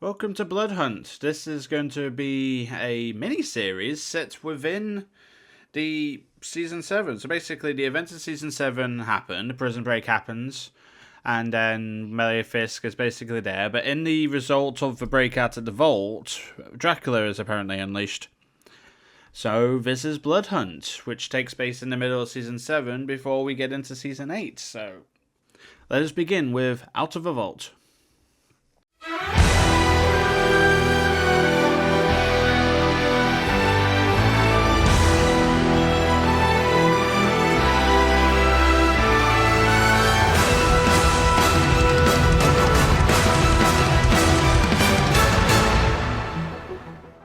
Welcome to Bloodhunt. This is going to be a mini-series set within the Season 7. So basically, the events of Season 7 happen, the prison break happens, and then Melee Fisk is basically there. But in the result of the breakout at the vault, Dracula is apparently unleashed. So this is Bloodhunt, which takes place in the middle of Season 7 before we get into Season 8. So let us begin with Out of the Vault.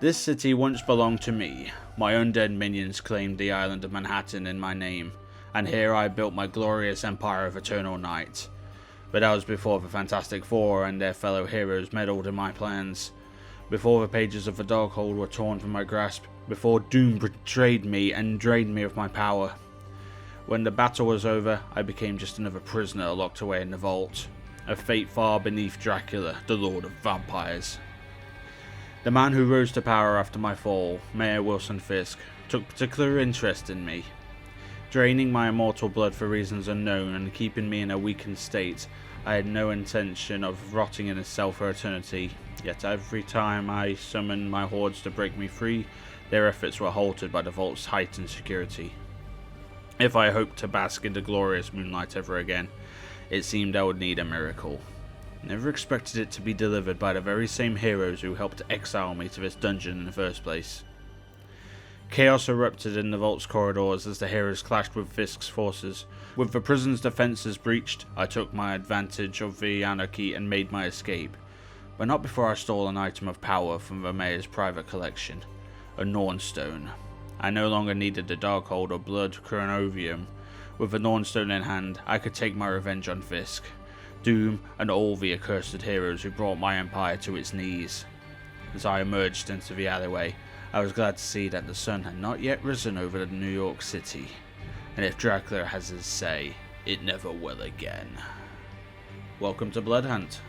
This city once belonged to me. My undead minions claimed the island of Manhattan in my name, and here I built my glorious empire of eternal night. But that was before the Fantastic Four and their fellow heroes meddled in my plans. Before the pages of the Darkhold were torn from my grasp, before Doom betrayed me and drained me of my power. When the battle was over, I became just another prisoner locked away in the vault, a fate far beneath Dracula, the Lord of Vampires. The man who rose to power after my fall, Mayor Wilson Fisk, took particular interest in me. Draining my immortal blood for reasons unknown and keeping me in a weakened state, I had no intention of rotting in a cell for eternity, yet every time I summoned my hordes to break me free, their efforts were halted by the vault's heightened security. If I hoped to bask in the glorious moonlight ever again, it seemed I would need a miracle. Never expected it to be delivered by the very same heroes who helped exile me to this dungeon in the first place. Chaos erupted in the vault's corridors as the heroes clashed with Fisk's forces. With the prison's defences breached, I took my advantage of the anarchy and made my escape, but not before I stole an item of power from the mayor's private collection, a Nornstone. I no longer needed the Darkhold or Blood Chronovium. With the Nornstone in hand, I could take my revenge on Fisk, Doom, and all the accursed heroes who brought my empire to its knees. As I emerged into the alleyway, I was glad to see that the sun had not yet risen over New York City, and if Dracula has his say, it never will again. Welcome to Bloodhunt.